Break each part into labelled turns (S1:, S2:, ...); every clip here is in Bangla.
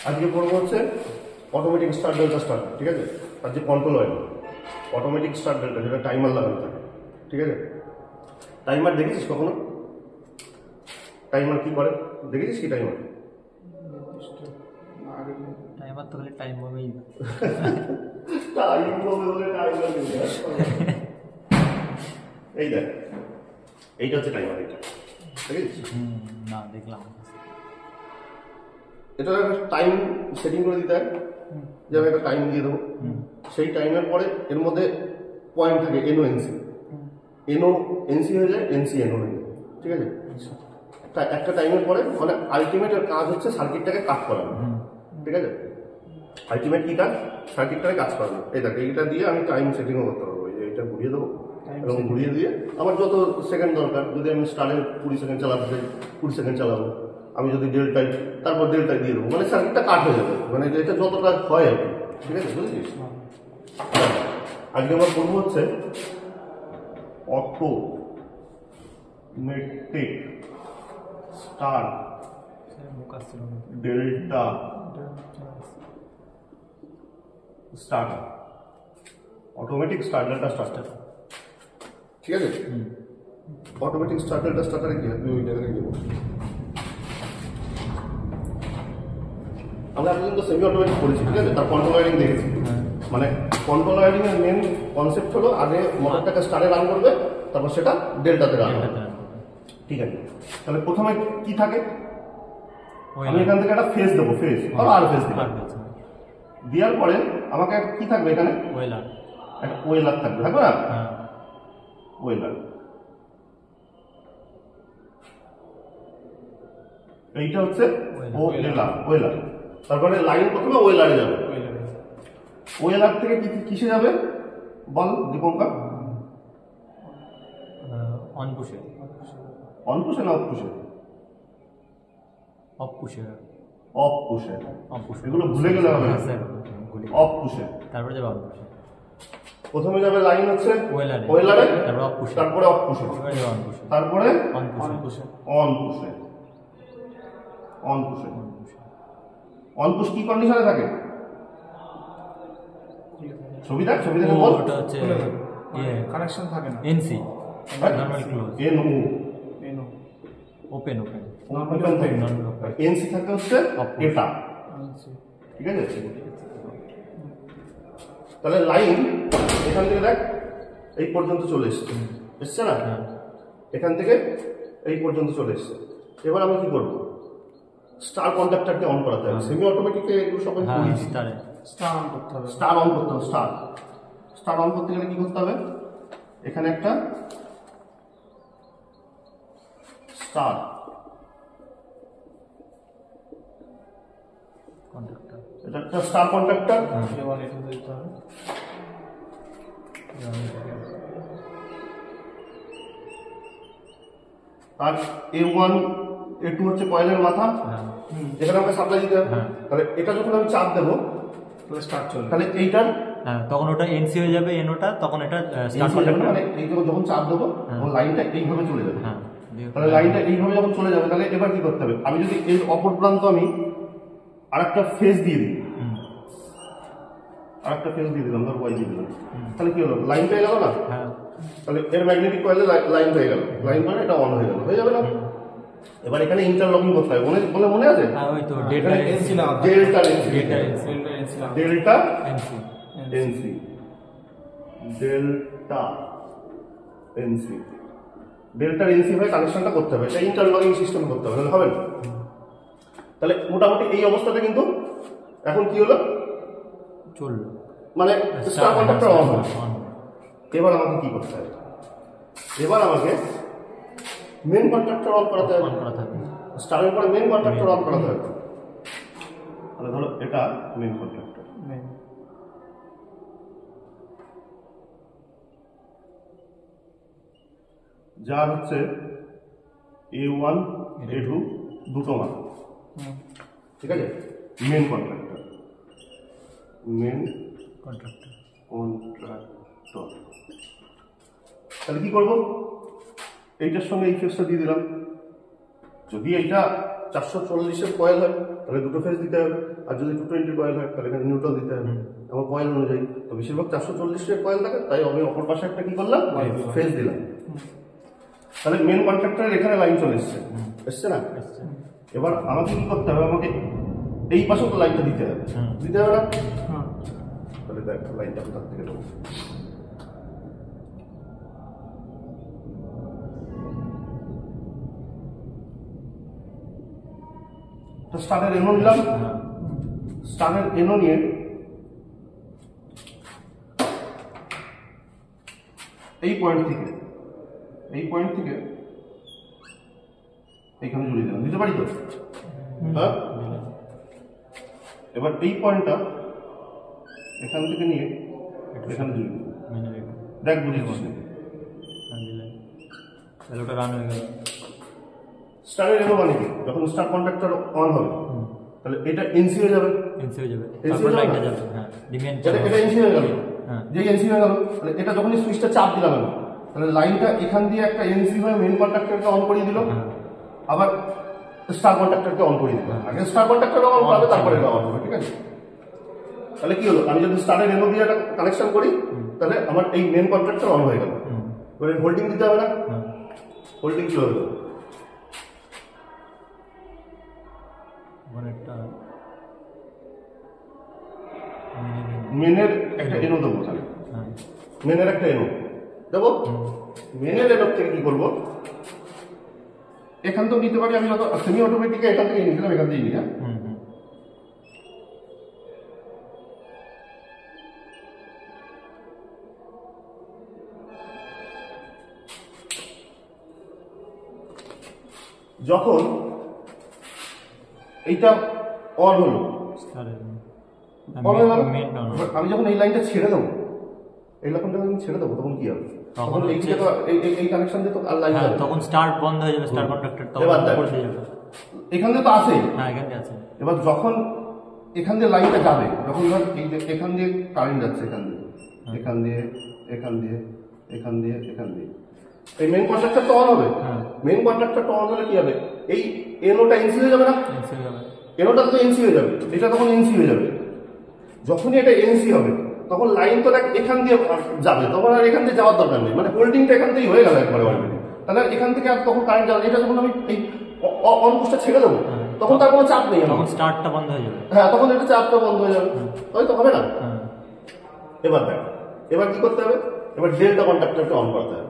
S1: আজকে পড়বো হচ্ছে অটোমেটিক স্টার্ট ডেল্টা স্টার্ট, ঠিক আছে। আর যে কন্ট্রোল হয় অটোমেটিক স্টার্ট ডেল্টা, যেটা টাইমার লাগানো থাকে, ঠিক আছে। টাইমার দেখেছিস কখনো? টাইমার কি করে দেখেছিস কি? টাইমার
S2: টাইমার তো খালি টাইম হবেই না।
S1: এই দেখ, এইটা হচ্ছে টাইমার। এটা দেখেছিস?
S2: না, দেখলাম।
S1: এটা টাইম সেটিং করে দিতে হয়, যে আমি একটা টাইম দিয়ে দেবো। সেই টাইমের পরে এর মধ্যে পয়েন্ট থাকে এনও এনসি, এনও এনসি হয়ে যায়, এনসি এনও হয়ে যায়, ঠিক আছে। একটা টাইমের পরে মানে আলটিমেট এর কাজ হচ্ছে সার্কিটটাকে কাজ করানো, ঠিক আছে। আলটিমেট কি কাজ? সার্কিটটাকে কাজ করানো। এই দেখ, এইটা দিয়ে আমি টাইম সেটিংও করতে পারবো। এইটা ঘুরিয়ে দেবো এবং ঘুরিয়ে দিয়ে আমার যত সেকেন্ড দরকার, যদি আমি স্টারে 20 সেকেন্ড চালাতে চাই 20 সেকেন্ড চালাবো। আমি যদি ডেল্টায়, তারপর ডেল্টায় দিয়ে দেবো, মানে সার্কিটটা কাট হয়ে যাবে, মানে এটা যতটা হয় আর কি, ঠিক আছে, বুঝেছিস? আজকে আমার পড়বো হচ্ছে automatic star delta starter, automatic star delta starter, ঠিক আছে। অটোমেটিক স্টার ডেল্টা স্টার্টারে কি হবে? ওই জায়গায় দেবো। আমরা এতদিন তো সেমি অটোমেটিক করেছি, ঠিক আছে। তার কন্ট্রোল ওয়ারিং দেখেছি। মানে কন্ট্রোল ওয়ারিং এর মেন কনসেপ্ট হলো আগে মোটরটাকে স্টারে রান করবে, তারপর সেটা ডেল্টাতে রান করবে, ঠিক আছে। তাহলে প্রথমে কি থাকে? আমি এখান থেকে একটা ফেজ দেবো, ফেজ আর ফেজ দিলাম। দেওয়ার পরে আমাকে কি থাকবে এখানে?
S2: ওয়েলার,
S1: একটা ওয়েলার থাকবে, থাকবে না? ওয়েলার। এইটা হচ্ছে ওয়েলার। তারপরে লাইন প্রথমে ওয়েলারে যাবে। ওয়েলার থেকে কিসে যাবে বল দীপঙ্কর?
S2: অনপুষে।
S1: অনপুষে না অফপুষে?
S2: অফপুষে।
S1: অফপুষে। এগুলো ভুলে গেলে হবে। অফপুষে,
S2: তারপরে যাবে অনপুষে।
S1: প্রথমে যাবে লাইন হচ্ছে ওয়েলারে,
S2: তারপরে অফপুষে,
S1: তারপরে অফপুষে, তারপরে অনপুষে। অনপুষ কি কন্ডিশনে থাকে? ছবি দেখ, ছবি দেখে বল।
S2: ওটা হচ্ছে
S3: কানেকশন থাকে না,
S2: NC, normal close,
S1: NO
S2: open
S1: NC থাকে হচ্ছে এটা, ঠিক আছে। তাহলে লাইন এখান থেকে দেখ এই পর্যন্ত চলে এসছে, এসছে না? এখান থেকে এই পর্যন্ত চলে এসছে। এবার আমি কি করবো? স্টার কন্ডাক্টরকে অন করাতে হবে। সেমি অটোমেটিকে এগুলো সবাই করি,
S3: স্টার অন করতে হবে।
S1: স্টার অন করতে হবে। স্টার অন করতে গেলে কি করতে হবে? এখানে একটা স্টার
S2: কন্ডাক্টর,
S1: এটা একটা স্টার কন্ডাক্টর। আর A1 A2 হচ্ছে কয়েলের মাথা, যেখানে আমাকে সাপ্লাই দিতে হবে। তাহলে এটা যখন আমি চাপ দেবো
S3: তাহলে স্টার্ট চলবে।
S1: তাহলে এইটার
S2: তখন ওটা এনসি হয়ে যাবে, এনওটা তখন এটা স্টার্ট
S1: হয়ে
S2: হবে।
S1: যাবে, মানে এই যখন চাপ দেবো তখন লাইনটা এইভাবে চলে যাবে। তাহলে লাইনটা এইভাবে যখন চলে যাবে, তাহলে এবার কি করতে হবে? আমি যদি এই অপর প্রান্ত আমি আরেকটা ফেজ দিয়ে দিই, আরেকটা ফেজ দিয়ে দিলাম, ধর ওয়াই দিয়ে দিলাম, তাহলে কি হলো? লাইন পেয়ে গেল না? তাহলে এর ম্যাগনেটিক কয়েলে লাইন পেয়ে গেল, লাইন মানে এটা অন হয়ে গেল, হয়ে যাবে না? এবার এখানে ইন্টারলকিং করতে হবে, মনে আছে?
S2: ওই তো ডেল্টা এনসি,
S1: ডেল্টা এনসি হয়ে কানেকশনটা করতে হবে, এটা ইন্টারলকিং সিস্টেম করতে হবে, হবে না? তাহলে মোটামুটি এই অবস্থাতে কিন্তু এখন কি হলো?
S2: চললো,
S1: মানে স্টার কন্ডাক্টর অন হলো। এবার আমাকে কি করতে হবে? এবার আমাকে মেন কন্ডাক্টর অন করাতে হবে। স্টারের পরে মেন কন্ডাক্টর অন করাতে হবে। তাহলে ধরো এটা মেন কন্ডাক্টর, যার হচ্ছে A1 A2 দুটো মান, ঠিক আছে। মেন কন্ডাক্টর, তাহলে কি করবো? এইটার সঙ্গে এই ফেসটা দিয়ে দিলাম। যদি এইটা 440-এর কয়েল হয় তাহলে দুটো ফেজ দিতে হবে, আর যদি 220 কয়েল হয় তাহলে এখানে নিউট্রাল দিতে হবে আমার কয়েল অনুযায়ী। তো বেশিরভাগ 440-এর কয়েল থাকে, তাই আমি অপর পাশে একটা কি করলাম, ফেজ দিলাম। তাহলে মেন কন্ট্রাক্টরের এখানে লাইন চলে এসছে না? এবার আমাকে কি করতে হবে, আমাকে এই পাশেও তো লাইনটা দিতে হবে, দিতে হবে না? তাহলে দেখ লাইনটা কোথার থেকে দেবো। তো স্টারের এনো নিলাম, স্টারের এনো নিয়ে এই পয়েন্ট থেকে এইখানে জুড়ে দিলাম, দিতে পারি তো? হ্যাঁ। এবার এই পয়েন্টটা এখান থেকে নিয়ে এখানে জুড়ে দিলাম, দেখ বুঝেছিস না?
S2: ওটা রান হয়ে গেল।
S1: স্টারের এনো মানে কি, যখন স্টার কন্ট্রাক্টর অন হবে তাহলে এটা এনসি হয়ে যাবে, তারপর লাইনটা যাবে। হ্যাঁ, এটা এনসি হয়ে গেল। যেই এনসি হয়ে গেল তাহলে এটা যখনই সুইচটা চাপ দিলাম আমি, তাহলে লাইনটা এখান দিয়ে একটা এনসি হয়ে মেন কন্ট্রাক্টরকে অন করিয়ে দিল, আবার স্টার কন্ট্রাক্টরকে অন করিয়ে দিল। আগে স্টার কন্ট্রাক্টর অন করবে, তারপরে এটা অন হবে, ঠিক আছে? তাহলে কি হলো, আমি যদি স্টারের এনো দিয়ে একটা কানেকশন করি তাহলে আমার এই মেন কন্ট্রাক্টর অন হয়ে গেল। এবার হোল্ডিং দিতে হবে না? হোল্ডিং কি হবে, মেনের একটা এনো দেবো, তাহলে মেনের একটা এনো দেবো। মেনের এনোর থেকে কি করবো, এখান তো নিতে পারি আমি, সেমি অটোমেটিক এখান থেকে নিয়েছিলাম, এখান থেকে নিয়ে যখন এইটা অন হলো, আমি যখন এই লাইনটা ছেড়ে দেবো, এই লাইনটা আমি ছেড়ে দেবো, তখন কি হবে, তখন এই কানেকশন দিয়ে তো আর লাইন যাবে,
S2: তখন স্টার্ট বন্ধ হয়ে যাবে, স্টার কন্ট্রাক্টর তখন পড়ে যাবে।
S1: এখান দিয়ে তো আসে,
S2: হ্যাঁ এখান দিয়ে আছে।
S1: এবার যখন এখান দিয়ে লাইনটা যাবে, যখন ধর এই যে এখান দিয়ে কারেন্ট যাচ্ছে, এখান দিয়ে এখান দিয়ে এখান দিয়ে এখান দিয়ে এখান দিয়ে, এই মেন কন্ট্রাক্টর তো অন হবে। মেন কন্ট্রাক্টর তো অন হলে কি হবে, এই এনোটা এনসি হয়ে যাবে না? এনোটা তো এনসি হয়ে যাবে, এটা তখন এনসি হয়ে যাবে। যখনই এটা এনসি হবে তখন লাইন তো এখান দিয়ে যাবে, তখন আর এখান দিয়ে যাওয়ার দরকার নেই, মানে হোল্ডিংটা এখান থেকেই হয়ে গেল একবারে অলরেডি। তাহলে এখান থেকে আর তখন কারেন্ট যাবে, এটা যখন আমি এই অন পুশটা ছেড়ে দেবো তখন তার কোনো চাপ নেই,
S2: তখন স্টার্টটা বন্ধ হয়ে যাবে।
S1: হ্যাঁ, তখন এটা চাপটা বন্ধ হয়ে যাবে, তাই তো হবে না? এবার দেখ, এবার কি করতে হবে, এবার ডেল্টা কন্ট্রাক্টরকে অন করতে হবে।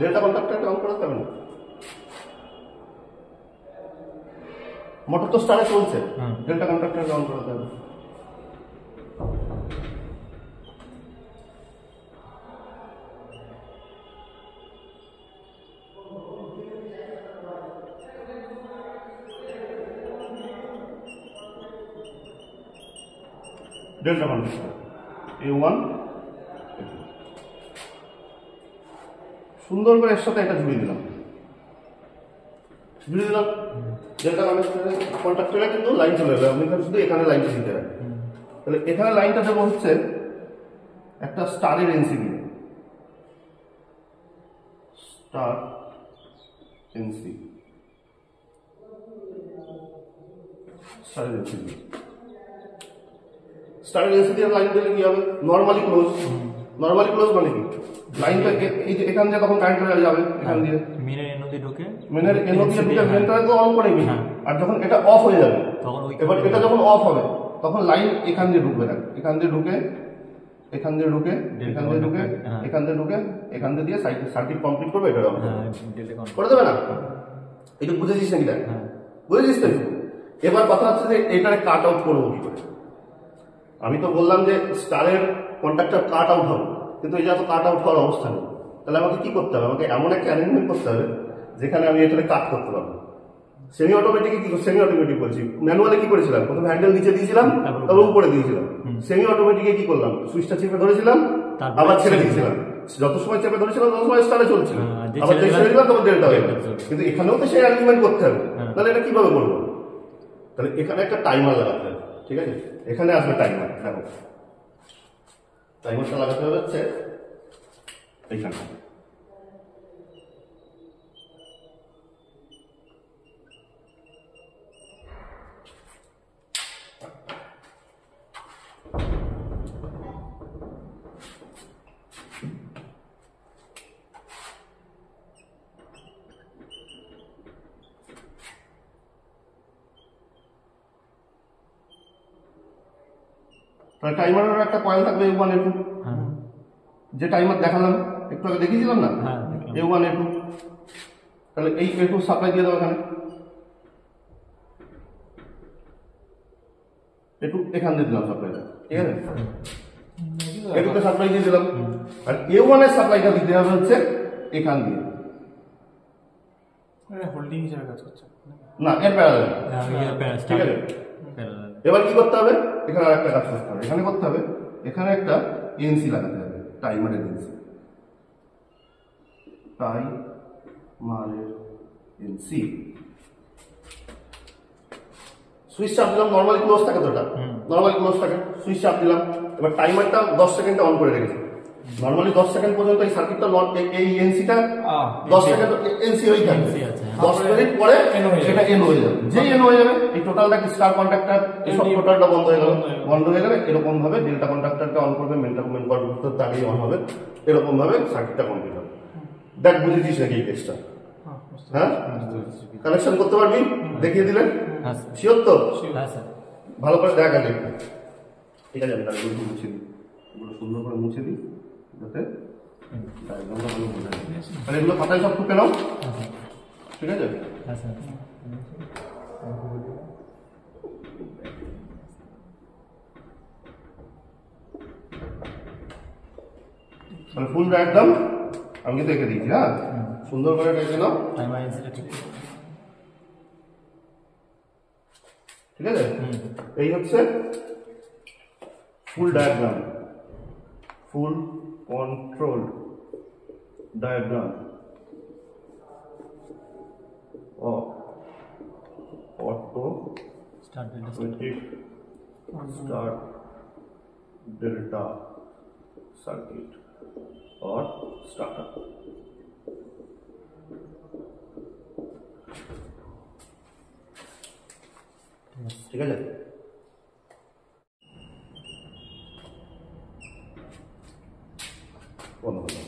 S1: ডেল্টা কন্ট্রাক্টরকে অন করতে হবে না, মোটর তো স্টারে চলছে, ডেল্টা কন্ট্রাক্টরকে অন করতে হবে। ডেল্টা কন্ট্রাক্টর A1 সুন্দর করে এর সাথে এটা জুড়ে দিলাম, ডেল্টা কন্ট্রাক্টরে কিন্তু লাইন চলে যাবে, আপনি শুধু এখানে লাইনটা দিতে হবে। তাহলে এখানে লাইনটা দেবো হচ্ছে একটা স্টারের এনসি দিয়ে, স্টার এনসি, স্টারের এনসি দিয়ে, স্টারের এনসি দিয়ে লাইন দিলে কি হবে, নর্মালি ক্লোজ। নর্মালি ক্লোজ মানে কি, লাইনটা এই যে এখান দিয়ে তখন কারেন্ট চলে যাবে, এখান দিয়ে
S2: মেনের এনো দিয়ে ঢুকে,
S1: মেনের এনো দিয়ে ঢুকে মেনটা তো অন করে নি, আর যখন এটা অফ হয়ে যাবে এবার এটা যখন অফ হবে তখন লাইন এখান দিয়ে ঢুকবে না, এখান দিয়ে ঢুকে এখান দিয়ে ঢুকে এখান দিয়ে ঢুকে এখান দিয়ে ঢুকে এখান দিয়ে সার্কিট কমপ্লিট করবে, এটা করে দেবে না? এটা বুঝেছিস নাকি? দেখ বুঝেছিস তো। এবার কথা হচ্ছে যে এটারে কাট আউট করবো কি করে। আমি তো বললাম যে স্টারের কন্ট্রাক্টর কাট আউট হবে, কিন্তু এই যে এত কাট আউট হওয়ার অবস্থা নেই। তাহলে আমাকে কি করতে হবে, আমাকে এমন একটা অ্যারেঞ্জমেন্ট করতে হবে যেখানে আমি এখানে কাট করতে পারবো। সেমি অটোমেটিক কি, সেমি অটোমেটিক বলছি, ম্যানুয়ালে কি করেছিলাম, প্রথমে হ্যান্ডেল নিচে দিয়েছিলাম তারপর উপরে দিয়েছিলাম। সেমি অটোমেটিকে কি করলাম, সুইচটা চেপে ধরেছিলাম আবার ছেড়ে দিয়েছিলাম, যত সময় চেপে ধরেছিলাম তত সময় স্টারে চলছিল, আবার ছেড়ে দিলাম তখন ডেল্টা হয়ে গেল। কিন্তু এখানেও তো সেই অ্যারেঞ্জমেন্ট করতে হবে, তাহলে এটা কিভাবে করবো? তাহলে এখানে একটা টাইমার লাগাতে হবে, ঠিক আছে? এখানে আসবে টাইমার, দেখো টাইমারটা লাগাতে হবে হচ্ছে এইখানে। তাহলে টাইমারের একটা কয়েল থাকবে A1 A2,
S2: হ্যাঁ
S1: যে টাইমার দেখালাম একটু আগে দেখিয়েছিলাম না,
S2: হ্যাঁ দেখলাম।
S1: A1 A2, তাহলে এই A2 সাপ্লাই দিয়ে দাও এখানে, A2 এখান দিয়ে দিলাম সাপ্লাইটা, ঠিক আছে, A2 তে সাপ্লাই দিয়ে দিলাম, আর A1 এর সাপ্লাইটা দিতে হবে হচ্ছে এখান দিয়ে,
S3: হোল্ডিং হিসেবে কাজ করছে।
S1: না এর প্যারালাল,
S2: হ্যাঁ, ওই যে প্যারা-
S1: ঠিক আছে।
S2: প্যারালাল।
S1: এবার কি করতে হবে, এখানে আর একটা কাজ করতে হবে, এখানে করতে হবে, এখানে একটা এনসি লাগাতে হবে, টাইমারের এনসি, টাইমারের এনসি, সুইচ চাপ দিলাম, নর্মালি ক্লোজ থাকে তো, এটা নর্মালি ক্লোজ থাকে, সুইচ চাপ দিলাম, এবার টাইমারটা 10 সেকেন্ডে অন করে রেখেছি, নর্মালি 10 সেকেন্ড পর্যন্ত এই সার্কিটটা এই এনসিটা 10 সেকেন্ড এনসি হয়ে থাকবে,
S2: NC আছে, হ্যাঁ।
S1: 10 মিনিট পরে
S3: N হয়ে যাবে।
S1: সেটা এন হয়ে যাবে, যেই এন হয়ে যাবে এই টোটালটা স্টার কন্ট্যাক্টর এসব টোটালটা বন্ধ হয়ে গেল, বন্ধ হয়ে গেলে এরকম ভাবে ডেল্টা কন্ট্যাক্টরটা অন করবে, মেন কন্ট্যাক্টর তাকেই অন হবে, এরকম ভাবে সার্কিটটা কমপ্লিট হবে। দেখ বুঝেছিস নাকি এই কেসটা? হ্যাঁ, কানেকশন করতে পারবি, দেখিয়ে দিলেন,
S2: হ্যাঁ স্যার।
S1: শিওর তো?
S2: হ্যাঁ স্যার।
S1: ভালো করে দেখ আগে, ঠিক আছে, আমি তাহলে এগুলো মুছে দিই, এগুলো সুন্দর করে মুছে দিই যাতে ডায়াগ্রামটা ভালো বোঝা যায়। তাহলে এগুলো খাতায় সব টুকে নাও, ঠিক আছে।
S2: হ্যাঁ স্যার।
S1: তাহলে ফুল ডায়াগ্রাম আমি কিন্তু এঁকে দিয়েছি, হ্যাঁ, সুন্দর করে এঁকে নাও,
S2: টাইমার এনসিটা ঠিক।
S1: ঠিক আছে। এই হচ্ছে full diagram, full control diagram of
S2: start delta
S1: automatic start delta circuit or starter. ঠিক আছে। বন্ধ হলো।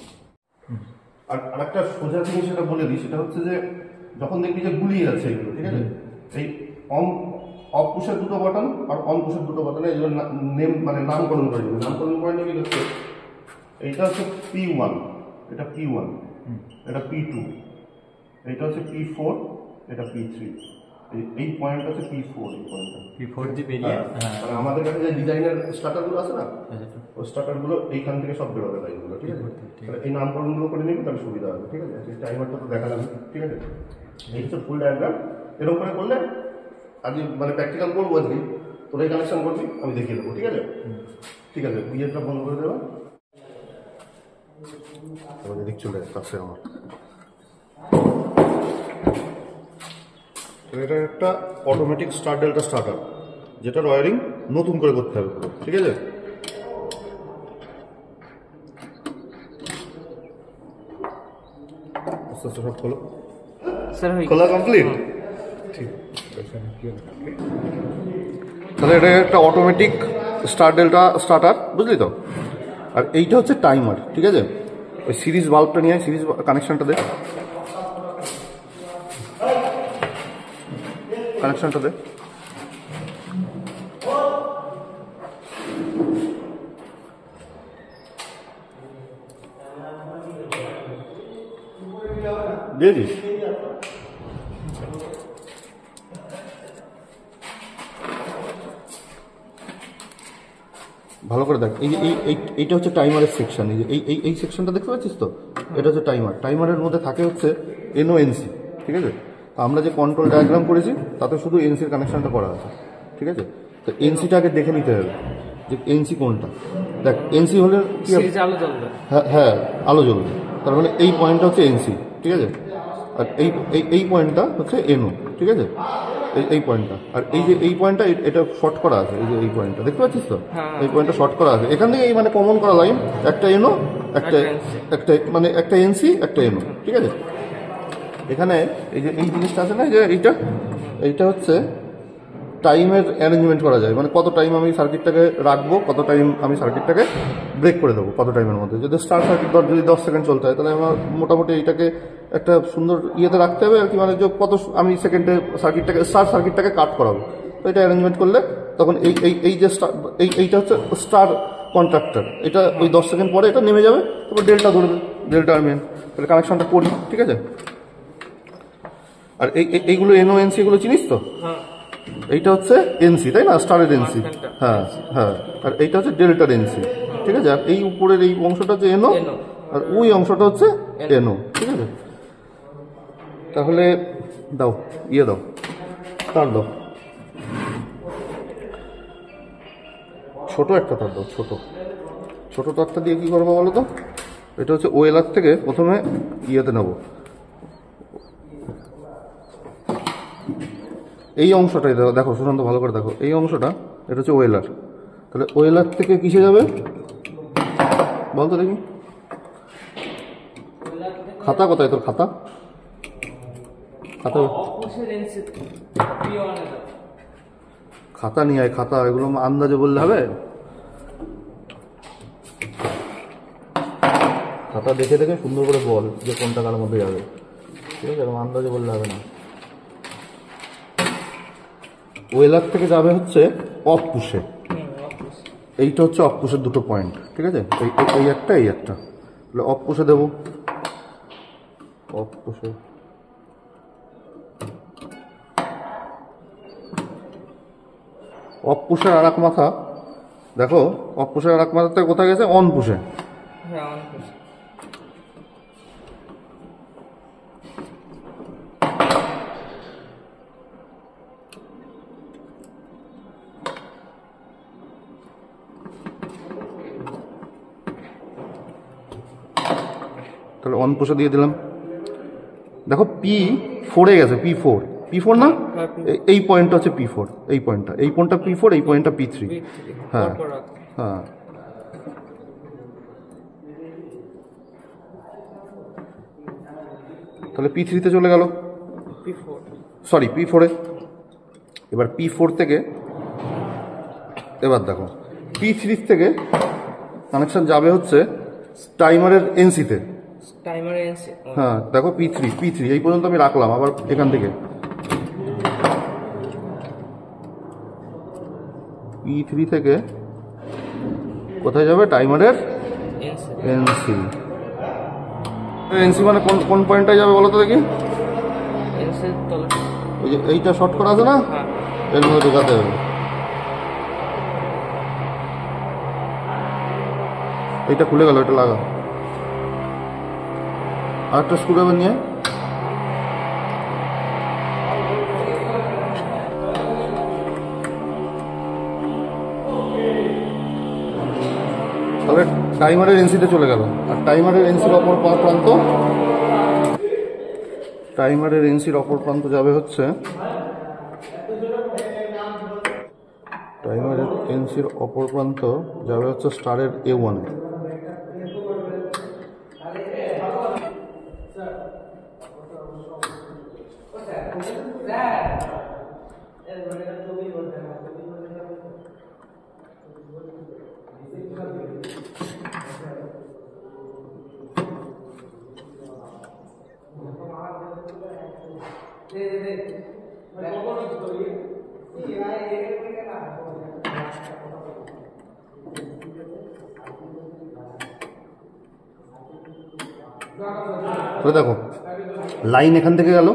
S1: আর আরেকটা সোজা জিনিস সেটা বলে দিই, সেটা হচ্ছে যে যখন দেখবি যে গুলিয়ে যাচ্ছে এগুলো, ঠিক আছে, এই অফ পুশের দুটো বাটন আর অন পুশের দুটো বাটনে এগুলো নেম মানে নামকরণ করে নিবি, নামকরণ করে নিবি হচ্ছে এইটা হচ্ছে P1, এটা P1, এটা P2, এইটা হচ্ছে P4, এটা P3, এই পয়েন্টটা হচ্ছে P4, এই পয়েন্টটা
S2: P4 দিয়ে বেরিয়ে হ্যাঁ
S1: মানে আমাদের কাছে যে ডিজাইনের স্টার্টারগুলো আছে না,
S2: আচ্ছা,
S1: ওই স্টার্টারগুলো এইখান থেকে সব বেরোবে লাইনগুলো, ঠিক আছে। তাহলে এই নামকরণগুলো করে নিবি, তাহলে সুবিধা হবে, ঠিক আছে। এই টাইমারটা তো দেখা যাবে, ঠিক আছে। এই হচ্ছে ফুল ডায়াগ্রাম, এরকম করে করলে আজকে মানে প্র্যাকটিক্যাল করবো আজকে, তোরাই কানেকশন করবি, আমি দেখিয়ে দেবো, ঠিক আছে। ঠিক আছে, বিয়েটা বন্ধ করে দেবো, এদিক চলে কাছে আমার। এটা একটা অটোমেটিক স্টার ডেল্টা স্টার্টার, যেটার ওয়ারিং নতুন করে করতে হবে পুরো, ঠিক আছে। আস্তে আস্তে সব খোলো, খোলা কমপ্লিট, ঠিক। তাহলে এটা একটা অটোমেটিক স্টার ডেল্টা স্টার্টার, বুঝলি তো। আর এইটা হচ্ছে টাইমার, ঠিক আছে। ওই সিরিজ বাল্বটা নিয়ে সিরিজ কানেকশনটা দে, কানেকশনটা দে। দিয়ে দিস। ভালো করে দেখ, এইটা হচ্ছে টাইমারের সেকশন, এই সেকশনটা দেখতে পাচ্ছিস তো, এটা হচ্ছে টাইমার। টাইমারের মধ্যে থাকে হচ্ছে NONC, ঠিক আছে। আমরা যে কন্ট্রোল ডায়াগ্রাম করেছি তাতে শুধু এনসির কানেকশনটা করা আছে, ঠিক আছে। তো এনসিটা আগে দেখে নিতে হবে যে এনসি কোনটা। দেখ এনসি হলে কি
S3: আলো জ্বলবে,
S1: হ্যাঁ আলো জ্বলবে, তার মানে এই পয়েন্টটা হচ্ছে এনসি, ঠিক আছে। আর এই পয়েন্টটা হচ্ছে এনও, ঠিক আছে, এই পয়েন্টটা। আর এই যে এই পয়েন্টটা এটা শর্ট করা আছে, এই যে এই পয়েন্টটা দেখতে পাচ্ছিস তো, এই পয়েন্টটা শর্ট করা আছে। এখান থেকে এই মানে কমন করা লাইন, একটা এনও একটা মানে একটা এনসি একটা এনও, ঠিক আছে। এখানে এই যে এই জিনিসটা আছে না, যে এইটা হচ্ছে টাইমের অ্যারেঞ্জমেন্ট করা যায়, মানে কত টাইম আমি সার্কিটটাকে রাখবো, কত টাইম আমি সার্কিটটাকে ব্রেক করে দেবো, কত টাইমের মধ্যে। যদি স্টার সার্কিট যদি 10 সেকেন্ড চলতে হয়, তাহলে আমার মোটামুটি এইটাকে একটা সুন্দর ইয়েতে রাখতে হবে আর কি, মানে যে কত আমি সেকেন্ডে সার্কিটটাকে কাট করাবো। তো এটা অ্যারেঞ্জমেন্ট করলে তখন এই এই এই যে এইটা হচ্ছে স্টার কন্ট্রাক্টর, এটা ওই 10 সেকেন্ড পরে এটা নেমে যাবে, তারপর ডেল্টা ধরবে, ডেল্টা আর মেন। তাহলে কানেকশনটা করি, ঠিক আছে? আর এইগুলো এনও এনসি এগুলো চিনিস তো? এইটা হচ্ছে এনসি, তাই না? স্টারের এনসি। হ্যাঁ হ্যাঁ। আর এইটা হচ্ছে ডেল্টার এনসি, ঠিক আছে? আর এই উপরের এই অংশটা হচ্ছে এনও, আর ওই অংশটা হচ্ছে এনও, ঠিক আছে? তাহলে দাও, দাও, তার দাও, ছোট একটা তার দাও, ছোট তারটা দিয়ে কি করবো বলো তো? এটা হচ্ছে ওয়েলার থেকে প্রথমে ইয়েতে নেব, এই অংশটাই দেখো সুশান্ত, ভালো করে দেখো, এই অংশটা, এটা হচ্ছে ওয়েলার। তাহলে ওয়েলার থেকে কিসে যাবে বলতো দেখি? খাতা কোথায় তোর? খাতা খাতা নিয়ে আয়, খাতা। এগুলো আন্দাজে বললে হবে? খাতা দেখে দেখে সুন্দর করে বল যে কোনটা কার মধ্যে যাবে, ঠিক আছে? এরকম আন্দাজে বললে হবে না। ওয়েলার থেকে যাবে হচ্ছে অফ পুশে, এইটা হচ্ছে অফ পুশের দুটো পয়েন্ট, ঠিক আছে? এই একটা, এই একটা। তাহলে অফ পুশে দেবো, অফ পুশে অফ পুশের আর এক মাথা দেখো, অফ পুশের আর এক মাথা থেকে কোথায় গেছে? অন পুশে। তাহলে অন পুশে দিয়ে দিলাম। দেখো P4 এ গেছে, P4 না? এই পয়েন্টটা হচ্ছে P4, এই পয়েন্টটা P4, এই পয়েন্টটা P3। হ্যাঁ হ্যাঁ। তাহলে P3 তে চলে গেল, সরি P4 এ। এবার P4 থেকে এবার দেখো P3 থেকে কানেকশন যাবে হচ্ছে টাইমারের এনসিতে। হ্যাঁ দেখো P3 এই পর্যন্ত আমি রাখলাম, আবার এখান থেকে P3 থেকে কোথায় যাবে? টাইমারের এনসি মানে কোন পয়েন্টটায় যাবে বলো তো দেখি? এই যে এইটা শর্ট করা আছে না, এর মধ্যে ঢোকাতে হবে। এইটা খুলে গেল, এটা লাগা। আর একটা স্ক্রুড্রাইভার নিয়ে তাহলে টাইমারের এনসিতে চলে গেল। আর টাইমারের এনসির অপর প্রান্ত যাবে হচ্ছে স্টারের A1 এ। দেখো লাইন এখান থেকে গেল,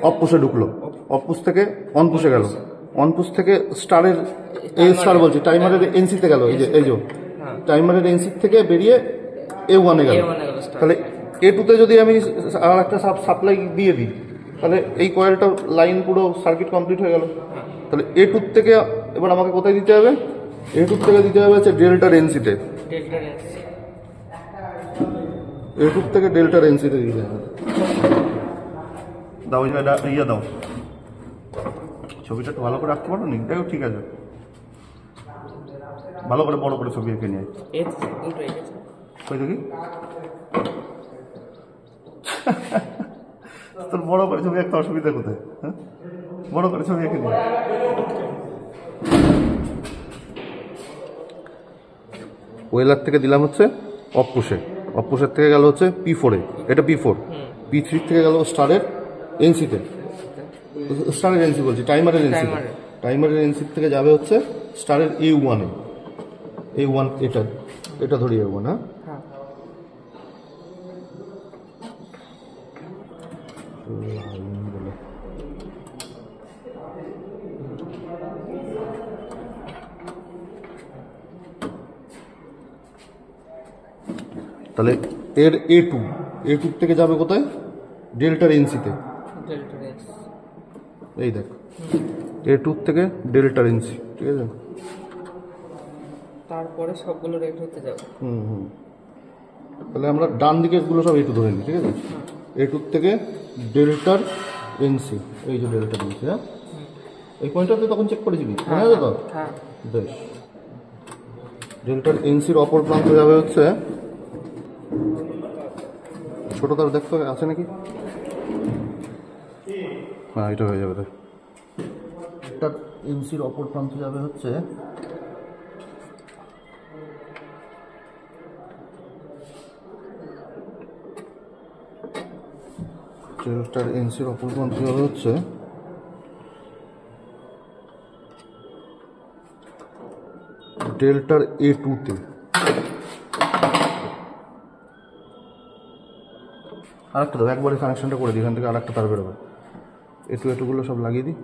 S1: অফ পুশে ঢুকলো, অফ পুশ থেকে অন পুশে গেল, অন পুশ থেকে স্টারের টাইমারের এনসিতে গেল। এই যে টাইমারের এনসি থেকে বেরিয়ে A1 এ গেল। তাহলে A2 তে যদি আমি আর একটা সাপ্লাই দিয়ে দিই, তাহলে এই কয়েলটা লাইন পুরো সার্কিট কমপ্লিট হয়ে গেল। তাহলে A2 থেকে এবার আমাকে কোথায় দিতে হবে? A2 থেকে দিতে হবে হচ্ছে ডেল্টার এনসিতে। A2 থেকে ডেল্টার এনসিতে দিতে হবে। দাও দাও, ছবিটা একটু ভালো করে রাখতে পারো নি? দেখো ঠিক আছে, ভালো করে বড় করে ছবি এঁকে নিয়ে ওই দেখি তোর বড় করে ছবি একটা অসুবিধা কোথায়? হ্যাঁ, বড় করে ছবি এঁকে নিয়ে। ওয়েলার থেকে দিলাম হচ্ছে অফ পুশের থেকে গেল হচ্ছে P4 এ, এটা P4। P3 থেকে গেল স্টারের এনসিতে, স্টারের এনসি বলছি, টাইমারের এনসি। টাইমারের এনসি থেকে যাবে হচ্ছে স্টারের A1 এ A1 এটা ধরি A1 হ্যাঁ
S4: হ্যাঁ
S1: বলে তাহলে এর A2 থেকে যাবে কোথায় ডেল্টার এনসিতে
S4: ডেল্টা এক্স
S1: এই দেখ A2 থেকে ডেল্টার এনসি ঠিক আছে
S4: তারপরে সবগুলো রেট হতে যাবে
S1: হুম তাহলে আমরা ডান দিকেরগুলো সব A2 ধরে নিই ঠিক আছে A2 থেকে ডেল্টার এনসি এই যে ডেল্টার এনসি হ্যাঁ এই পয়েন্টটা তুই তখন চেক করেছিলি মনে আছে তো
S4: হ্যাঁ
S1: বেশ ডেল্টার এনসির অপর প্রান্ত যাবে হচ্ছে ছোট তার দেখতে আছে নাকি হ্যাঁ এটা হয়ে যাবে ডেল্টার এনসির অপর প্রান্ত যাবে হচ্ছে ডেল্টার এনসির অপর প্রান্ত যাবে হচ্ছে ডেল্টার A2 তে আরেকটা দাও একবারে কানেকশনটা করে দিই এখান থেকে আরেকটা তার বেরোবে এটুগুলো সব লাগিয়ে দিই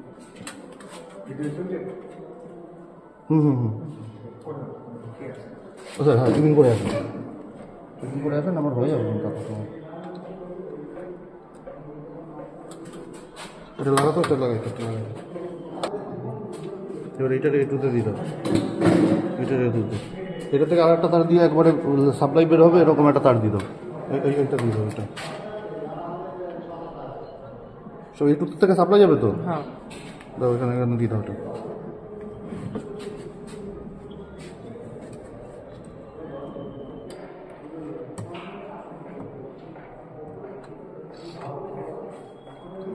S1: হুম ও স্যার হ্যাঁ টিফিন করে আসেন আমার হয়ে যাবে কথা সময় এটা লাগাতো এটা লাগাইতো এবার এইটার A2 দিতে এটার A2 এটা থেকে আরেকটা তার দিয়ে একবারে সাপ্লাই বের হবে এরকম একটা তার দিত এইটা দিত এটা সব A2 থেকে সাপ্লাই যাবে তো
S4: হ্যাঁ
S1: দাও এখানে দিতে ওটা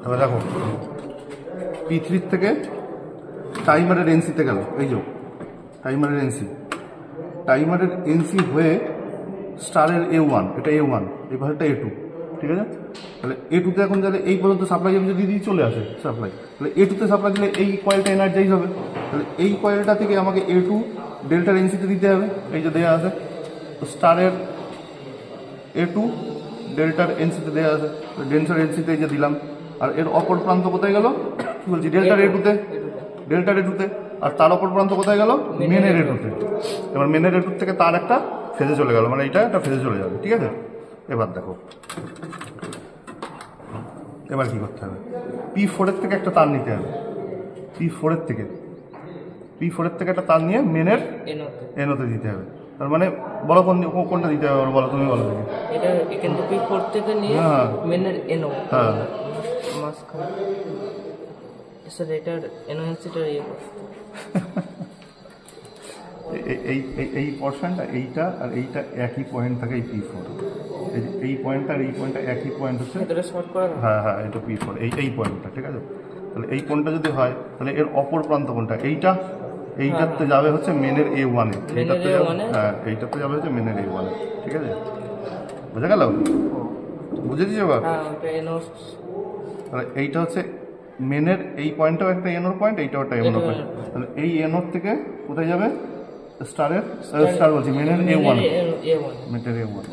S1: এবার দেখো P3 থেকে টাইমারের এনসিতে গেল এই যে টাইমারের এনসি হয়ে স্টারের A1 এটা A1 এই পাশেরটা A2 ঠিক আছে তাহলে A2 তে এখন যাতে এই পর্যন্ত সাপ্লাই আমি যদি দিয়ে চলে আসে সাপ্লাই তাহলে A2 তে সাপ্লাই দিলে এই কয়েলটা এনার্জাইজ হবে তাহলে এই কয়েলটা থেকে আমাকে A2 ডেল্টার এনসিতে দিতে হবে এই যে দেওয়া আছে তো স্টারের A2 ডেল্টার এনসিতে দেওয়া আছে ডেল্টার এনসিতে এই যে দিলাম আর এর অপর প্রান্ত কোথায় গেল কি বলছি ডেল্টার A2 তে আর তার অপর প্রান্ত কোথায় গেল মেনের A2 তে এবার মেনের A2 থেকে তার একটা ফেজে চলে গেল মানে এটা একটা ফেজে চলে যাবে ঠিক আছে এবার দেখো এবার কি করতে হবে P4 এর থেকে একটা তার নিতে হবে P4 এর থেকে একটা তার নিয়ে মেনের এনোতে দিতে হবে তার মানে বলো কোনটা দিতে হবে বলো তুমি বলো দেখি
S4: এটা এখান থেকে P4 থেকে নিয়ে মেনের এনো
S1: হ্যাঁ
S4: মাঝখানে স্যার এটার এনওএনসিটার ইয়ে
S1: এই পোর্শনটা এইটা আর এইটা একই পয়েন্ট থাকে এই P4 এই পয়েন্টটা আর এই পয়েন্টটা একই পয়েন্ট হচ্ছে
S4: এটা শর্ট করা
S1: হ্যাঁ এটা P4 এই পয়েন্টটা ঠিক আছে তাহলে এই কোণটা যদি হয় তাহলে এর অপর প্রান্ত কোনটা এইটাতে যাবে হচ্ছে মেনের A1 এ এইটাতে যাবে হচ্ছে মেনের A1 এ ঠিক আছে বুঝা গেল বুঝে দিয়েছো বা তাহলে এইটা হচ্ছে মেনের এই পয়েন্টটাও একটা এনোর পয়েন্ট এইটাও একটা এনোর পয়েন্ট তাহলে এই এনোর থেকে কোথায় যাবে স্টার বলছি মেনের A1 মেনের A1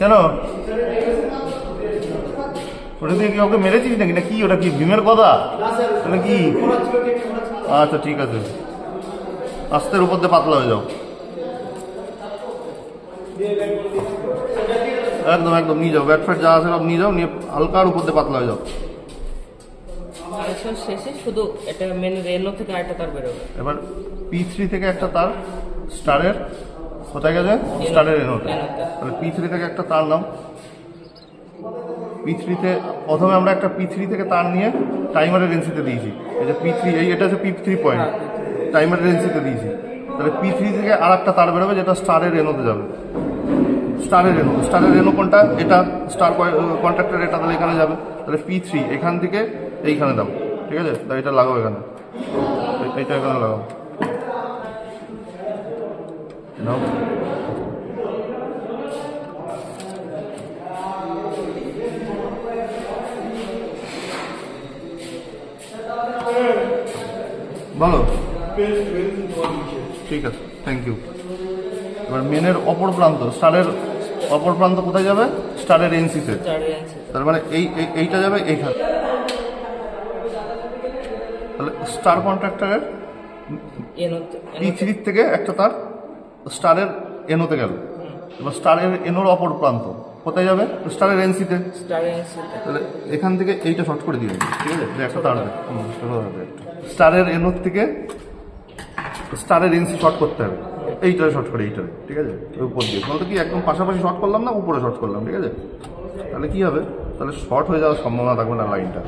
S1: কেন ওটা দিয়ে কি ওকে মেরেছিস নাকি না কি ওটা কি ভীমের কথা তাহলে কি আচ্ছা ঠিক আছে আস্তের উপর দিয়ে পাতলা হয়ে যাও একদম নিয়ে যাও ব্যাট ফ্যাট যা আছে সব নিয়ে যাও নিয়ে হালকার উপর দিয়ে পাতলা হয়ে যাও
S4: শেষে শুধু এটা মেনের এনো থেকে আরেকটা তার বেরোবে
S1: এবার P3 থেকে একটা তার স্টারের কোথায় গেছে স্টারের এনোতে তাহলে P3 থেকে একটা তার নাও P3 তে প্রথমে আমরা একটা P3 থেকে তার নিয়ে টাইমারের এনসিতে দিয়েছি এই যে P3 এটা হচ্ছে P3 পয়েন্ট টাইমারের এনসিতে দিয়েছি তাহলে P3 থেকে আর একটা তার বেরোবে যেটা স্টারের এনোতে যাবে স্টারের রেনো কোনটা? এটা স্টার কন্ট্রাক্টর, এটা তাহলে এখানে যাবে। তাহলে P3 এখান থেকে এইখানে দাও, ঠিক আছে? তাহলে এটা লাগাও এখানে, এইটা এখানে লাগাও। নাও বলো। ঠিক আছে, থ্যাংক ইউ। এবার মেনের অপর প্রান্ত, স্টারের অপর প্রান্ত কোথায় যাবে? স্টারের এনসিতে। তার মানে এইটা যাবে এইখানে। তাহলে স্টার কন্ট্রাক্টরের P3 থেকে একটা তার স্টারের এনোতে গেল। এবার স্টারের এনোর অপর প্রান্ত কোথায় যাবে? স্টারের এনসিতে। তাহলে এখান থেকে এইটা শর্ট করে দিয়ে দেবে, ঠিক আছে? একটা তার স্টারের এনোর থেকে স্টারের এনসি শর্ট করতে হবে, এইটারে শর্ট করে, এইটারে, ঠিক আছে? উপর দিয়ে বলতে কি একদম পাশাপাশি শর্ট করলাম না, উপরে শর্ট করলাম, ঠিক আছে? তাহলে কি হবে? তাহলে শর্ট হয়ে যাওয়ার সম্ভাবনা থাকবে না লাইনটা।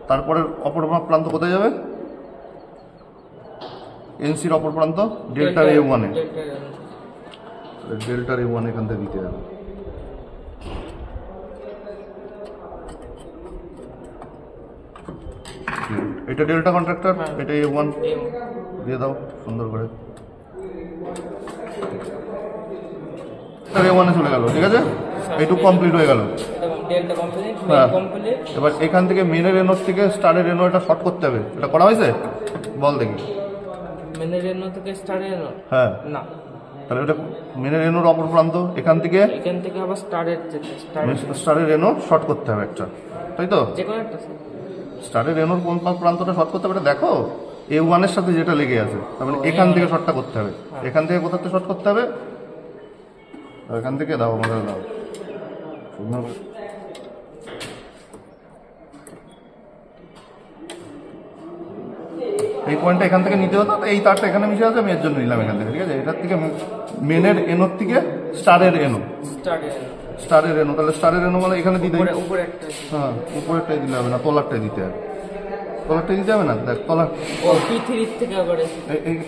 S1: তারপরে অপর প্রান্ত কোথায় যাবে? এনসির অপর প্রান্ত ডেল্টার A1 এ। ডেল্টার A1 এখান থেকে দিতে হবে। এটা ডেল্টা কন্ট্রাক্টর, এটা A1 দিয়ে দাও সুন্দর করে। A1 এ চলে গেল, ঠিক আছে? এইটুকু কমপ্লিট হয়ে গেল। হ্যাঁ, এবার এখান থেকে মেনের এনোর থেকে স্টারের এনো এটা শর্ট করতে হবে। এটা করা হয়েছে? বল দেখি।
S4: মেনের এনো থেকে স্টারের এনো?
S1: হ্যাঁ।
S4: না।
S1: তাহলে এটা মেনের এনোর অপর প্রান্ত, এখান থেকে
S4: আবার
S1: স্টারের এনো শর্ট করতে হবে একটা, তাই তো?
S4: যে কোনো একটা
S1: স্টারের এনোর কোন প্রান্তটা শর্ট করতে হবে এটা দেখো। A1 এর সাথে যেটা লেগে আছে, তার মানে এখান থেকে শর্টটা করতে হবে। এখান থেকে কোথা থেকে শর্ট করতে হবে? এখান থেকে দাও, আমাদের দাও। এই পয়েন্টটা এখান থেকে নিতে হতো, এই তারটা এখানে মিশে আছে, আমি এর জন্য নিলাম এখান থেকে, ঠিক আছে? এটার থেকে মেনের এনোর থেকে স্টারের এনো, স্টারের এনো। তাহলে স্টারের এনো মানে এখানে দিতে, হ্যাঁ, উপরেরটাই দিলে হবে না, তলারটাই দিতে হবে। তলারটাই দিতে হবে না, দেখ তলার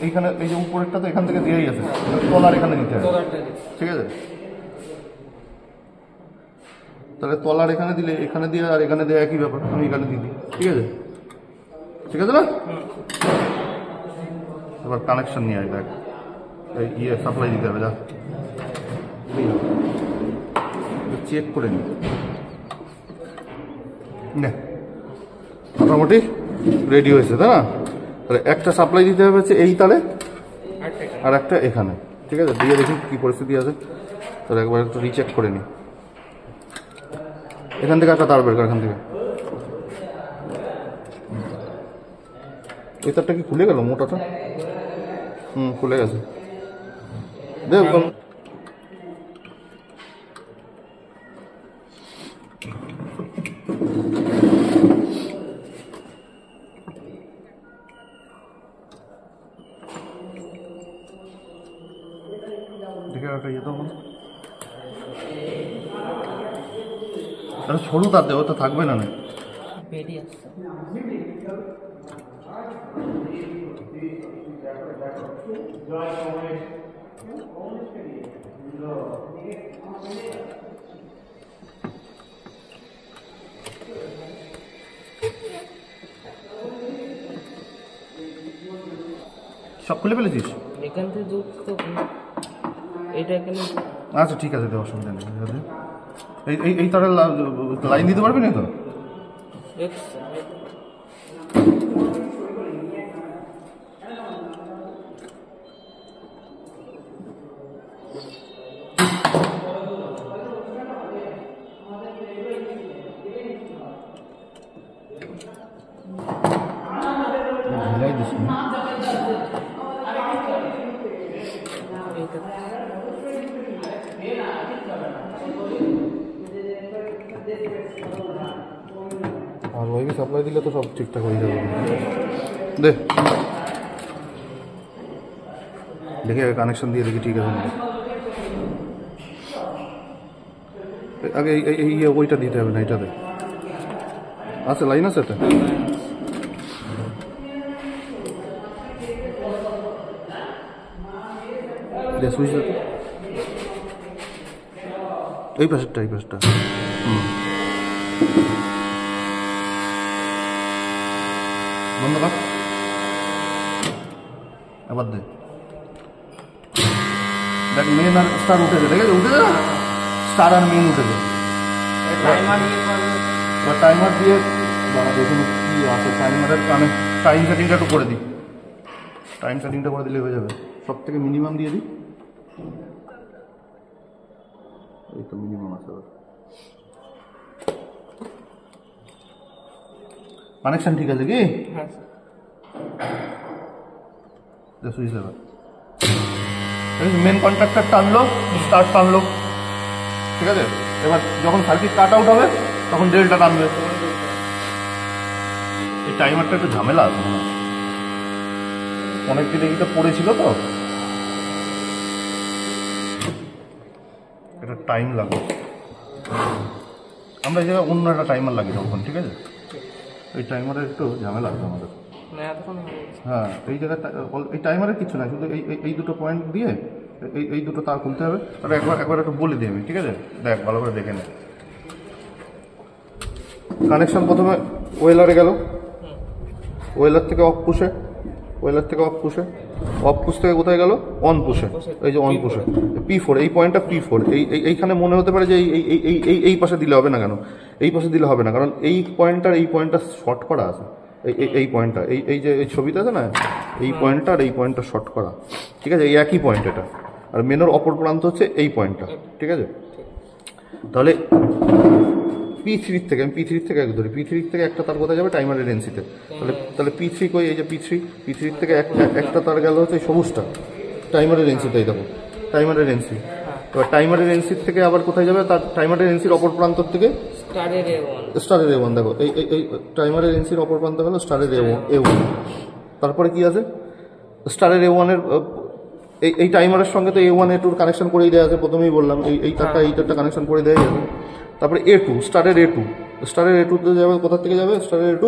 S1: এইখানে, এই যে উপরেরটা তো এখান থেকে দিয়েই আছে, তলার এখানে দিতে হবে, ঠিক আছে? তাহলে তলার এখানে দিলে, এখানে দিয়ে আর এখানে দেওয়া একই ব্যাপার, আমি এখানে দিয়ে দিই, ঠিক আছে? ঠিক আছে না? এবার কানেকশন নিয়ে আয়, দেখ এই সাপ্লাই দিতে হবে, যা চেক করে নি। মোটামুটি রেডি হয়েছে, তাই না? তাহলে একটা সাপ্লাই দিতে হবে হচ্ছে এই তারে, আর একটা এখানে, ঠিক আছে? দিয়ে দেখি কি পরিস্থিতি আছে। তাহলে একবার একটু রিচেক করে নি। এখান থেকে একটা তার বের কর, এখান থেকে। এই তারটা কি খুলে গেল মোটাটা? খুলে গেছে। দেখ সরু তার দেবো, তো থাকবে না।
S4: বেরিয়ে আসছে।
S1: সব খুলে ফেলেছিস?
S4: এখান থেকে দুধ তো এটা এখানে।
S1: আচ্ছা ঠিক আছে, দেওয়ার অসুবিধা নেই। এই তারের লাইন দিতে পারবি না তো? ঢিলাই দিস না। আর ওইকে সাপ্লাই দিলে তো সব ঠিকঠাক হয়ে যাবে। দে দেখি আগে কানেকশন দিয়ে দেখি ঠিক আছে না। আগে এই ওইটা দিতে হবে না, এইটাতে আচ্ছা লাইন আছে এটা। সুইচ এই পাশেরটা এই পাশটা বন্ধ কর, আবার দে। দেখ মেন আর স্টার উঠেছে, ঠিক আছে, উঠেছে না, স্টার আর মেন উঠেছে। এবার টাইমার দিয়ে দেখুন কি আছে, টাইমারের কানে টাইম সেটিংটা একটু করে দিই, টাইম সেটিংটা করে দিলে হয়ে যাবে। সব থেকে মিনিমাম দিয়ে দিই, এই তো মিনিমাম আছে। কানেকশন ঠিক আছে কি? সুইচ এবার মেন কন্ট্রাক্টর টানলো, স্টার্ট টানলো, ঠিক আছে। এবার যখন সার্কিট কাট আউট হবে তখন ডেলটা টানবে। এই টাইমারটা একটু ঝামেলা আছে, অনেকদিন এইটা পড়েছিল তো, এটা টাইম লাগবে। আমরা এই জায়গায় অন্য একটা টাইমার লাগি তখন, ঠিক আছে। এই টাইমারের একটু ঝামেলা আছে আমাদের। হ্যাঁ, এই জায়গায় এই টাইমারের কিছু না, শুধু এই দুটো পয়েন্ট দিয়ে এই দুটো তার খুলতে হবে। তাহলে একবার একটু বলে দিই আমি, ঠিক আছে। দেখ ভালো করে দেখে নে। কানেকশন প্রথমে ওয়েলারে গেল, ওয়েলার থেকে অফ পুষে, ওয়েলার থেকে অফ পুষে, অফ পুশ থেকে কোথায় গেল? অন পুষে। এই যে অন পুষে P4, এই পয়েন্টটা P4। এইখানে মনে হতে পারে যে এই পাশে দিলে হবে না, কেন এই পাশে দিলে হবে না, কারণ এই পয়েন্টটা শর্ট করা আছে। এই পয়েন্টটা এই যে এই ছবিটা আছে না, এই পয়েন্টটা আর এই পয়েন্টটা শর্ট করা, ঠিক আছে। এই একই পয়েন্ট এটা, আর মেনের অপর প্রান্ত হচ্ছে এই পয়েন্টটা, ঠিক আছে। তাহলে P3 থেকে, আমি P3 থেকে এক ধরি, P3 থেকে একটা তার কোথায় যাবে? টাইমারের এনসিতে। তাহলে P3 কই? এই যে P3 থেকে একটা তার গেল হচ্ছে সবুজটা, টাইমারের এনসিতে। এই দেখো টাইমারের এনসি। এবার টাইমারের এনসির থেকে আবার কোথায় যাবে? তার টাইমারের এনসির অপর প্রান্তর থেকে স্টারের A1। দেখো এই টাইমারের এনসির অপর প্রান্ত হলো স্টারের A1। তারপরে কি আছে? স্টারের A1 এর এই টাইমারের সঙ্গে তো A1 A2 কানেকশন করেই দেওয়া আছে, প্রথমেই বললাম। এই তারটা কানেকশন করে দেওয়া যাবে। তারপরে A2, স্টারের A2তে যাবে, কোথা থেকে যাবে? স্টারের A2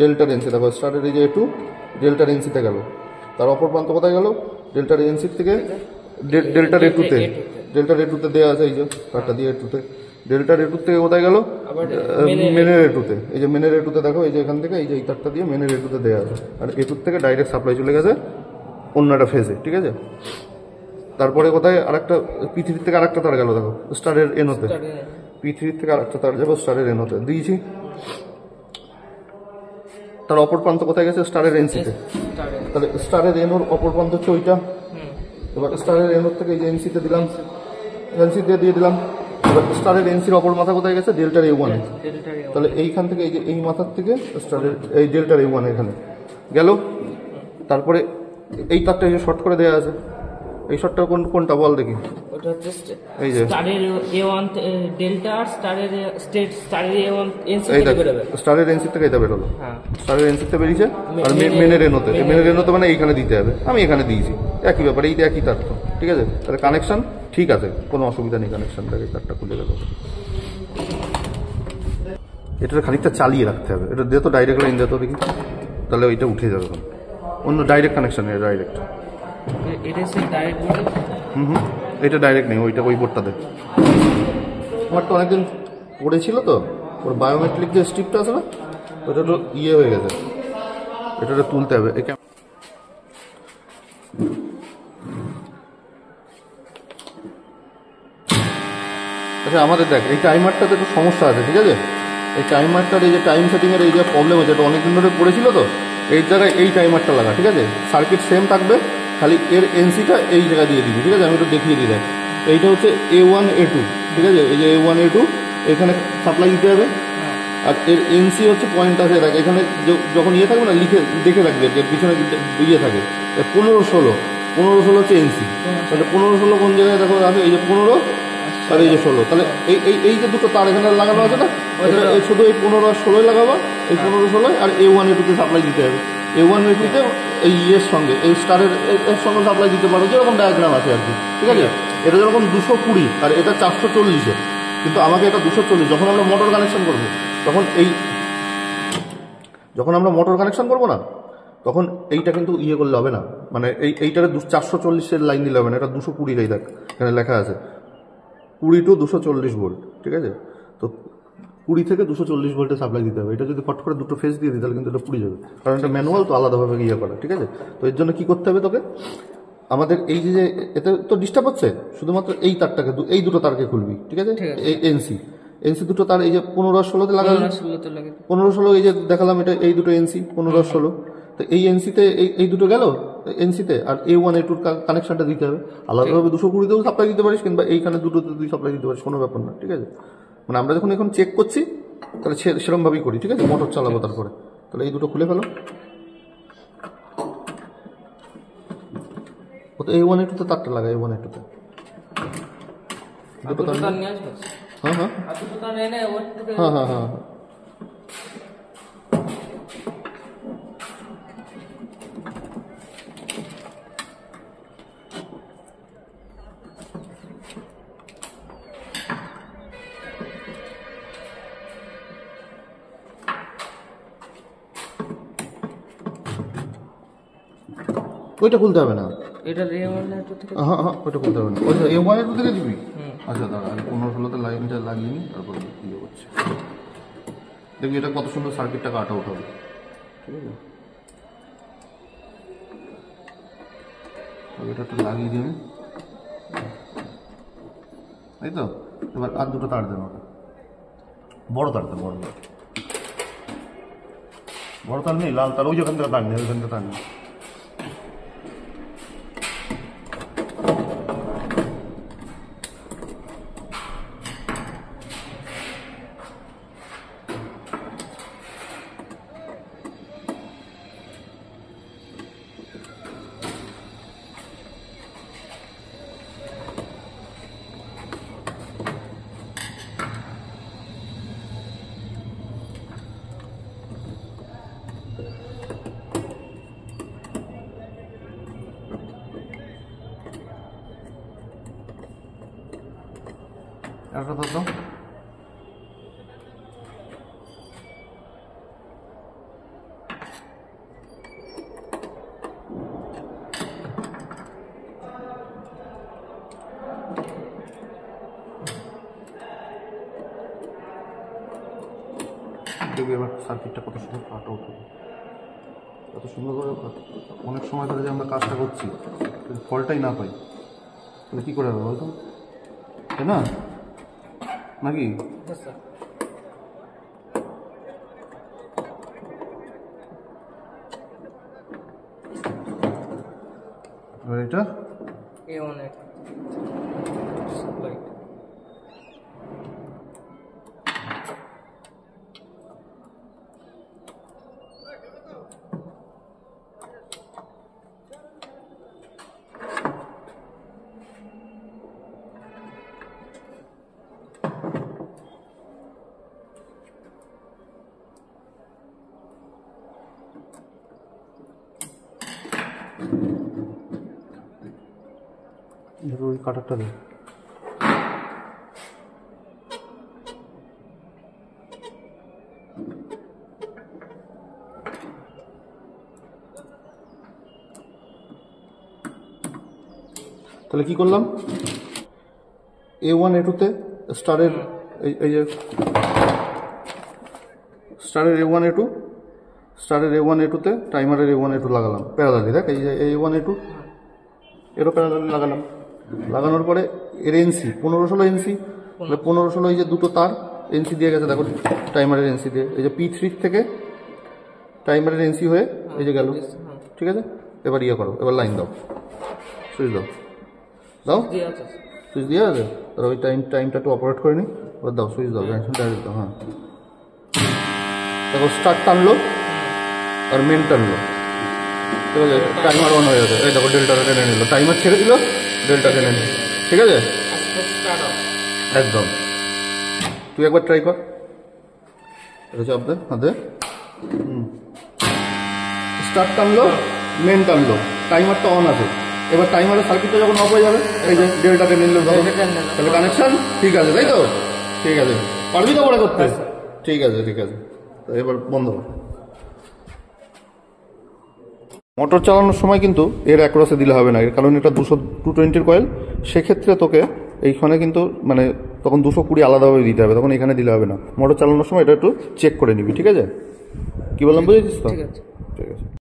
S1: ডেল্টার এনসি। দেখো স্টারের এই যে A2 ডেল্টার এনসিতে গেল, তার অপর প্রান্ত কোথায় গেল? ডেল্টার এনসির থেকে ডেল্টার A2তে দেওয়া আছে, এই যে কার্ডটা দিয়ে A2তে। ডেল্টার A2 থেকে কোথায় গেল? মেনের A2তে। এই যে মেনের A2তে দেখো, এই যে এখান থেকে এই যে এই তারটা দিয়ে মেনের A2তে দেওয়া আছে, আর A2 থেকে ডাইরেক্ট সাপ্লাই চলে গেছে অন্য একটা ফেজে, ঠিক আছে। তারপরে কোথায়? আরেকটা P3 থেকে আরেকটা তার গেল, দেখো স্টারের এনোতে। P3 থেকে আরেকটা তার যাবো স্টারের এনোতে দিয়েছি। তার অপর প্রান্ত কোথায় গেছে? স্টারের এনসিতে। তাহলে স্টারের এনোর অপর প্রান্ত হচ্ছে ওইটা। এবার স্টারের এনোর থেকে এই যে এনসিতে দিলাম, এনসিতে দিয়ে দিলাম। এবার স্টারের এনসির অপর মাথা কোথায় গেছে? ডেল্টার A1। তাহলে এইখান থেকে এই যে এই মাথার থেকে স্টারের এই ডেল্টার A1 এখানে গেল। তারপরে এই তারটা এই যে শর্ট করে দেওয়া আছে, এই শর্টটা কোনটা বল দেখি? এই যে স্টারের এনসি থেকে এটা বেরোলো, স্টারের এনসি থেকে বেরিয়েছে। আর মেনের এনোতে মানে এইখানে দিতে হবে, আমি এখানে দিয়েছি, একই ব্যাপার, এই একই তার তো, ঠিক আছে। তাহলে কানেকশন ঠিক আছে, কোনো অসুবিধা নেই। কানেকশনটাকে তারটা খুলে গেল। এটা খানিকটা চালিয়ে রাখতে হবে, এটা দিয়ে তো ডাইরেক্ট লাইন দিত দেখি, তাহলে ওইটা উঠে যাবে। অন্য ডাইরেক্ট কানেকশন, ডাইরেক্ট এটা ডাইরেক্ট নেই, ওইটা ওই বোর্ডটাতে। আমার তো অনেকদিন পড়েছিল তো, ওর বায়োমেট্রিক যে স্ট্রিপটা আছে না, ওইটা তো ইয়ে হয়ে গেছে, এটা তুলতে হবে। আচ্ছা আমাদের দেখ, এই টাইমারটাতে একটু সমস্যা আছে, ঠিক আছে। এই টাইমারটার এই যে টাইম সেটিংয়ের এই যে প্রবলেম হচ্ছে, এটা অনেকদিন ধরে পড়েছিল তো, এই জায়গায় এই টাইমারটা লাগা, ঠিক আছে। সার্কিট সেম থাকবে, খালি এর এনসিটা এই জায়গায় দিয়ে দিবি, ঠিক আছে। আমি একটু দেখিয়ে দিই। দেখ এইটা হচ্ছে A1 A2, ঠিক আছে। এই যে A1 A2 এখানে সাপ্লাই দিতে হবে, আর এর এনসি হচ্ছে পয়েন্ট আছে, দেখ এখানে যখন ইয়ে থাকবে না, লিখে দেখে রাখবে, এর পিছনে ইয়ে থাকে 15-16 হচ্ছে এনসি। তাহলে 15-16 কোন জায়গায় দেখো আছে? এই যে 15 আর এই যে 16। তাহলে এই যে দুটো তার এখানে লাগানো আছে না, শুধু এই 15 আর 16 লাগাবো, এই 15-16 আর A1 A2তে সাপ্লাই দিতে হবে। A1 A2তে এই ইয়ের সঙ্গে এই স্টারের এর সঙ্গে সাপ্লাই দিতে পারো, যেরকম ডায়াগ্রাম আছে আর কি, ঠিক আছে। এটা যেরকম 220 আর এটা 440, কিন্তু আমাকে এটা 240। যখন আমরা মোটর কানেকশন করবো, যখন আমরা মোটর কানেকশন করবো না, তখন এইটা কিন্তু ইয়ে করলে হবে না, মানে এইটারে 440-এর লাইন দিলে হবে না, এটা 220। এই দেখ এখানে লেখা আছে 20 to 240 ভোল্ট, ঠিক আছে? তো 20 থেকে 240 ভোল্টের সাপ্লাই দিতে হবে। এটা যদি ফট করে দুটো ফেজ দিয়ে দিই তাহলে কিন্তু এটা পুড়ে যাবে, কারণ এটা ম্যানুয়াল তো আলাদাভাবে ইয়ে করা, ঠিক আছে? তো এর জন্য কি করতে হবে তোকে, আমাদের এই যে এতে তো ডিস্টার্ব হচ্ছে, শুধুমাত্র এই তারটাকে এই দুটো তারকে খুলবি, ঠিক আছে? এই এনসি দুটো তার এই যে 15-16তে লাগালাম, 15-16 এই যে দেখালাম, এটা এই দুটো এনসি 15-16। তো এই এনসিতে এই দুটো গেল এনসিতে, আর A1 A2 কানেকশনটা দিতে হবে। আলাদাভাবে 220তেও সাপ্লাই দিতে পারিস, কিংবা এইখানে দুটোতে তুই সাপ্লাই দিতে পারিস, কোনো ব্যাপার না, ঠিক আছে? মানে আমরা যখন এখন চেক করছি তাহলে সেরকমভাবেই করি, ঠিক আছে? মোটর চালাবো তারপরে। তাহলে এই দুটো খুলে ফেলো। A1 A2 তে তারটা লাগা, A1 A2 তে দুটো তার নিয়ে আসবে। হ্যাঁ হ্যাঁ হ্যাঁ হ্যাঁ হ্যাঁ। ওইটা খুলতে হবে না,
S4: এটা A1 A2 থেকে।
S1: হ্যাঁ হ্যাঁ, ওইটা খুলতে হবে না। ওইটা A1 A2 থেকে দিবি। আচ্ছা দাঁড়া, 15-16তে লাইনটা লাগিয়ে নিই, তারপরে ইয়ে করছি। দেখবি এটা কত সুন্দর সার্কিটটা কাট আউট হবে, ঠিক আছে? এটা একটু লাগিয়ে দিন, তাই তো? এবার আর দুটো তার দেন, ওটা বড় তার দেন, বড় তার নেই, লাল তার ওই যেখান থেকে তার নেই, ওইখান থেকে তার নেই। একটা দাও। দেখবি এবার সার্কিটটা কত সুন্দর কাট আউট হবে, কত সুন্দর করে। অনেক সময় ধরে যে আমরা কাজটা করছি ফলটাই না পাই, তাহলে কী করে হবে বলতো, তাই না? নাকি এবার এটা
S4: A1 A2 সাপ্লাই।
S1: ওই কাটারটা দেয়। তাহলে কি করলাম, A1 A2-তে স্টারের এই যে স্টারের A1 A2, স্টারের A1 A2-তে টাইমারের A1 A2 লাগালাম প্যারালালি। দেখ এই যে A1 A2 এরও প্যারালালি লাগালাম। লাগানোর পরে এর এনসি 15-16 এনসি, 15-16 এই যে দুটো তার এনসি দিয়ে গেছে, দেখো টাইমারের এনসি দিয়ে, এই যে P3 থেকে টাইমারের এনসি হয়ে এই যে গেল, ঠিক আছে? এবার ইয়ে করো, এবার লাইন দাও, সুইচ দাও, সুইচ দিয়ে আছে। তাহলে ওই টাইমটা একটু অপারেট করে নিই, এবার দাও সুইচ দাও, ডাইরেক্ট দাও। হ্যাঁ দেখো স্টার্ট টানলো আর মেন টানলো, ঠিক আছে? টাইমার অন হয়ে যাবে, এই দেখো ডেল্টাটা টেনে নিল, টাইমার ছেড়ে দিল, ডেল্টা টেনে নিল, ঠিক আছে? একদম। তুই একবার ট্রাই কর, এটা চাপ দে হাতে, স্টার্ট টানলো, মেন টানলো, টাইমারটা অন আছে। এবার টাইমারের সার্কিটটা যখন অফ হয়ে যাবে, এই যে ডেল্টা টেনে নিল, তাহলে কানেকশন ঠিক আছে, তাই তো? ঠিক আছে, পারবি তো পরে করতে? ঠিক আছে ঠিক আছে, এবার বন্ধ। মোটর চালানোর সময় কিন্তু এর অ্যাক্রসে দিলে হবে না, কারণ এটা 220 কয়েল, সেক্ষেত্রে তোকে এইখানে কিন্তু মানে তখন 220 আলাদাভাবে দিতে হবে, তখন এখানে দিলে হবে না। মোটর চালানোর সময় এটা একটু চেক করে নিবি, ঠিক আছে? কি বললাম বুঝেছিস তো?
S4: ঠিক আছে।